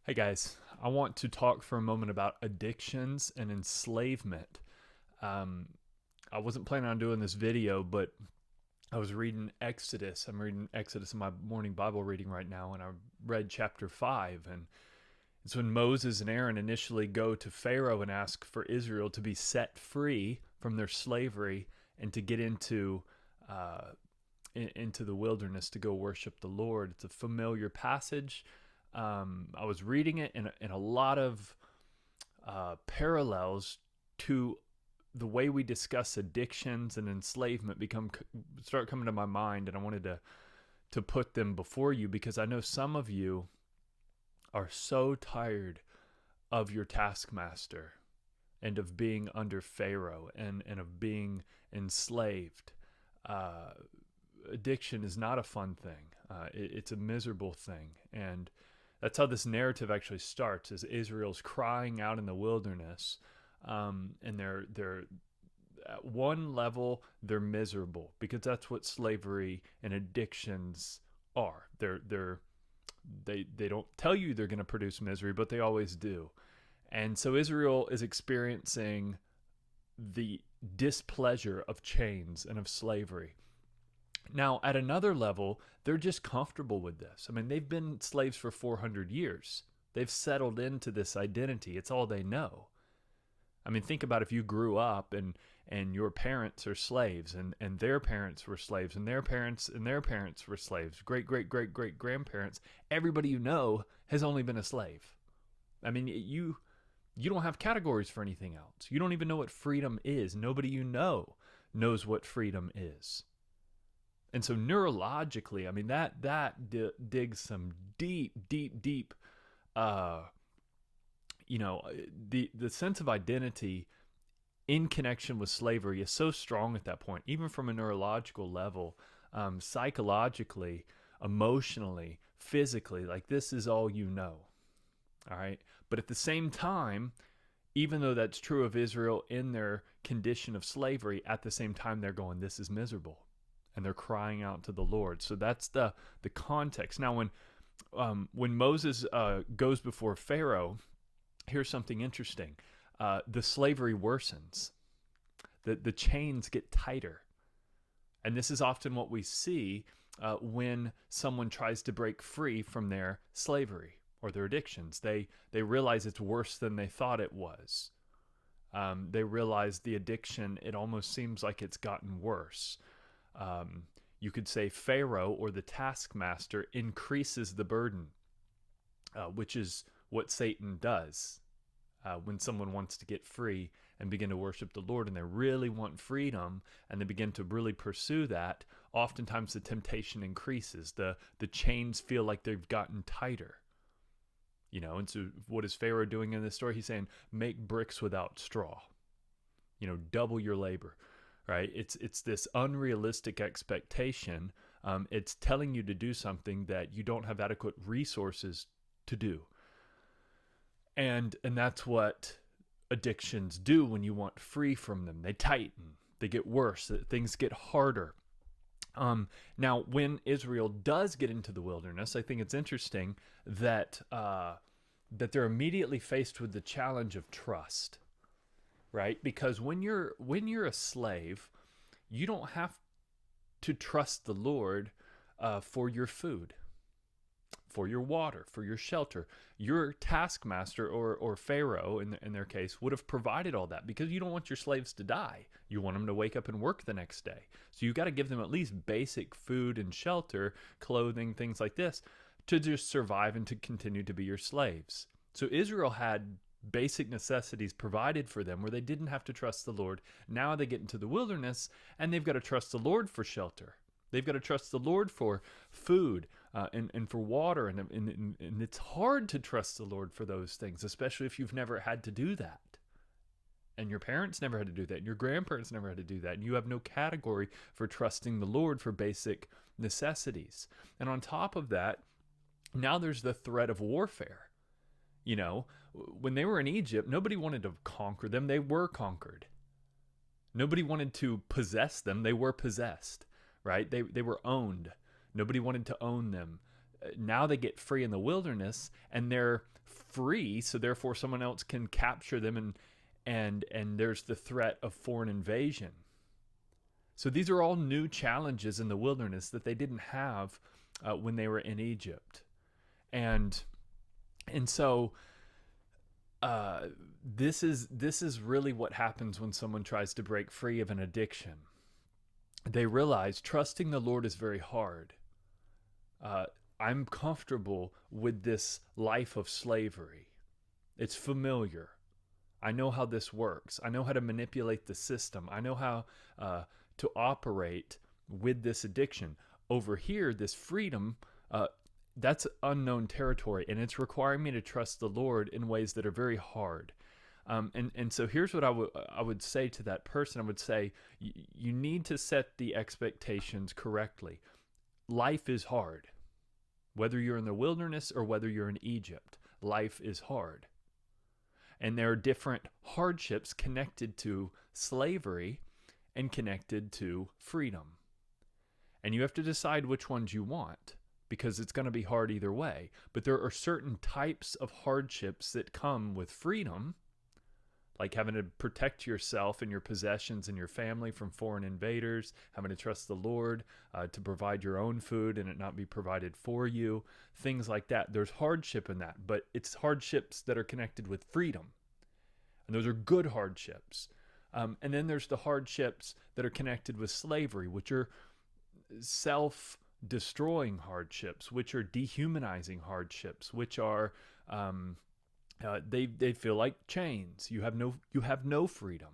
Hey guys, I want to talk for a moment about addictions and enslavement. Um, I wasn't planning on doing this video, but I was reading Exodus. I'm reading Exodus in my morning Bible reading right now, and I read chapter 5. And it's when Moses and Aaron initially go to Pharaoh and ask for Israel to be set free from their slavery and to get uh, into the wilderness to go worship the Lord. It's a familiar passage. I was reading it, and a lot of parallels to the way we discuss addictions and enslavement start coming to my mind, and I wanted to put them before you because I know some of you are so tired of your taskmaster and of being under Pharaoh and of being enslaved. Uh, Addiction is not a fun thing. It's a miserable thing, and that's how this narrative actually starts. Is Israel's crying out in the wilderness, and they're at one level they're miserable because that's what slavery and addictions are. They don't tell you they're going to produce misery, but they always do. And so Israel is experiencing the displeasure of chains and of slavery. Now, at another level, they're just comfortable with this. I mean, they've been slaves for 400 years. They've settled into this identity. It's all they know. I mean, think about if you grew up and your parents are slaves and their parents were slaves and their parents and their parents were slaves, great, great, great, great grandparents. Everybody you know has only been a slave. I mean, you don't have categories for anything else. You don't even know what freedom is. Nobody you know knows what freedom is. And so neurologically, I mean digs some deep, deep, deep, uh, the sense of identity in connection with slavery is so strong at that point, even from a neurological level, psychologically, emotionally, physically. Like this is all you know, all right. But at the same time, even though that's true of Israel in their condition of slavery, at the same time they're going, "This is miserable." And they're crying out to the Lord. So that's the context. Now, when Moses goes before Pharaoh, here's something interesting: the slavery worsens, the chains get tighter, and this is often what we see when someone tries to break free from their slavery or their addictions. They realize it's worse than they thought it was. They realize the addiction; it almost seems like it's gotten worse. Um, you could say Pharaoh or the taskmaster increases the burden, which is what Satan does when someone wants to get free and begin to worship the Lord and they really want freedom and they begin to really pursue that. Oftentimes the temptation increases. The chains feel like they've gotten tighter. And so what is Pharaoh doing in this story? He's saying, make bricks without straw. Double your labor. Right? It's this unrealistic expectation. It's telling you to do something that you don't have adequate resources to do. And that's what addictions do when you want free from them. They tighten, they get worse, things get harder. Now, when Israel does get into the wilderness, I think it's interesting that they're immediately faced with the challenge of trust. Right? Because when you're a slave, you don't have to trust the Lord for your food, for your water, for your shelter. Your taskmaster or Pharaoh, in their case, would have provided all that because you don't want your slaves to die. You want them to wake up and work the next day. So you got to give them at least basic food and shelter, clothing, things like this, to just survive and to continue to be your slaves. So Israel had basic necessities provided for them where they didn't have to trust the Lord. Now they get into the wilderness and they've got to trust the Lord for shelter. They've got to trust the Lord for food and for water. And it's hard to trust the Lord for those things, especially if you've never had to do that. And your parents never had to do that. And your grandparents never had to do that. And you have no category for trusting the Lord for basic necessities. And on top of that, now there's the threat of warfare. When they were in Egypt, nobody wanted to conquer them. They were conquered. Nobody wanted to possess them. They were possessed, right? They were owned. Nobody wanted to own them. now they get free in the wilderness, and they're free, so therefore someone else can capture them, and there's the threat of foreign invasion. So these are all new challenges in the wilderness that they didn't have when they were in Egypt. And so this is really what happens when someone tries to break free of an addiction. They realize trusting the Lord is very hard. I'm comfortable with this life of slavery. It's familiar. I know how this works. I know how to manipulate the system. I know how to operate with this addiction. Over here, this freedom, that's unknown territory, and it's requiring me to trust the Lord in ways that are very hard. And so here's what I would say to that person. I would say, you need to set the expectations correctly. Life is hard. Whether you're in the wilderness or whether you're in Egypt, life is hard. And there are different hardships connected to slavery and connected to freedom. And you have to decide which ones you want, because it's going to be hard either way. But there are certain types of hardships that come with freedom, like having to protect yourself and your possessions and your family from foreign invaders, having to trust the Lord to provide your own food and it not be provided for you, things like that. There's hardship in that, but it's hardships that are connected with freedom. And those are good hardships. And then there's the hardships that are connected with slavery, which are self-destroying hardships, which are dehumanizing hardships, which are they feel like chains. You have no freedom.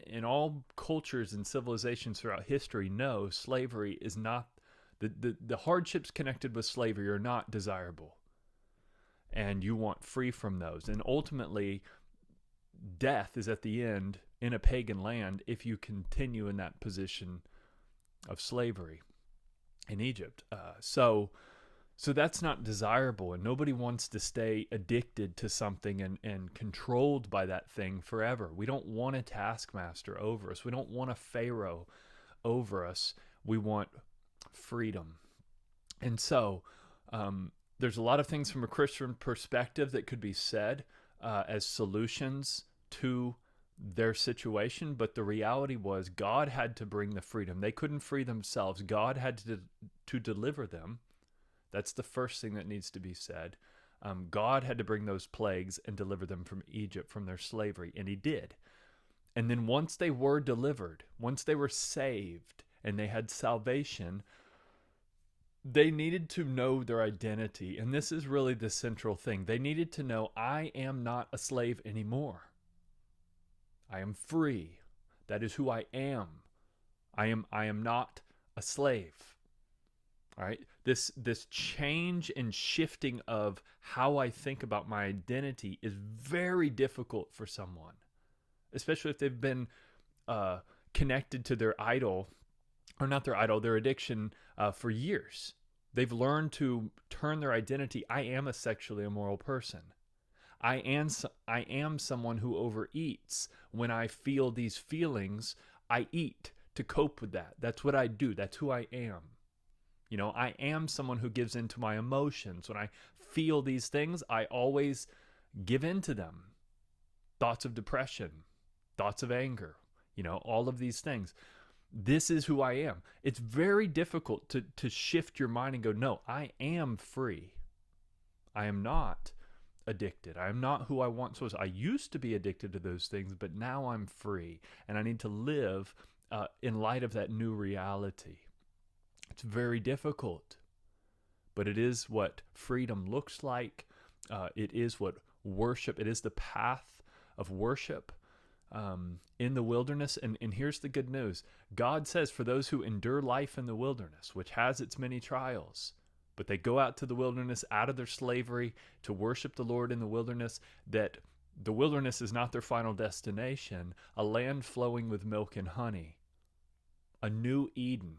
In all cultures and civilizations throughout history, no, slavery is not the hardships connected with slavery are not desirable, and you want free from those. And ultimately, death is at the end in a pagan land if you continue in that position of slavery in Egypt. So that's not desirable, and nobody wants to stay addicted to something and controlled by that thing forever. We don't want a taskmaster over us. We don't want a Pharaoh over us. We want freedom. And so there's a lot of things from a Christian perspective that could be said as solutions to their situation, but the reality was God had to bring the freedom. They couldn't free themselves. God had to deliver them. That's the first thing that needs to be said. God had to bring those plagues and deliver them from Egypt, from their slavery, and he did. And then once they were delivered, once they were saved and they had salvation, they needed to know their identity. And this is really the central thing. They needed to know, I am not a slave anymore. I am free. That is who I am. I am not a slave. All right, this change and shifting of how I think about my identity is very difficult for someone, especially if they've been connected to their idol, or not their idol, their addiction for years. They've learned to turn their identity. I am a sexually immoral person. I am someone who overeats. When I feel these feelings, I eat to cope with that. That's what I do. That's who I am. You know, I am someone who gives into my emotions. When I feel these things, I always give in to them. Thoughts of depression, thoughts of anger, you know, all of these things. This is who I am. It's very difficult to shift your mind and go, no, I am free. I am not addicted. I am not who I once was. I used to be addicted to those things, but now I'm free. And I need to live in light of that new reality. It's very difficult, but it is what freedom looks like. It is what worship, it is the path of worship in the wilderness. And here's the good news. God says for those who endure life in the wilderness, which has its many trials, but they go out to the wilderness out of their slavery to worship the Lord in the wilderness, that the wilderness is not their final destination, a land flowing with milk and honey, a new Eden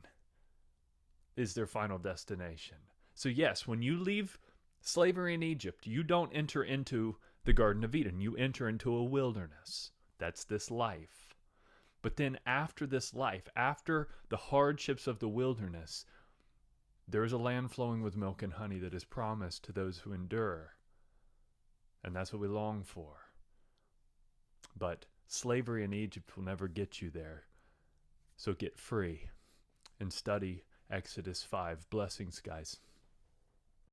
is their final destination. So yes, when you leave slavery in Egypt, you don't enter into the Garden of Eden. You enter into a wilderness. That's this life. But then after this life, after the hardships of the wilderness, There is a land flowing with milk and honey that is promised to those who endure. And that's what we long for. But slavery in Egypt will never get you there. So get free and study Exodus 5. Blessings, guys.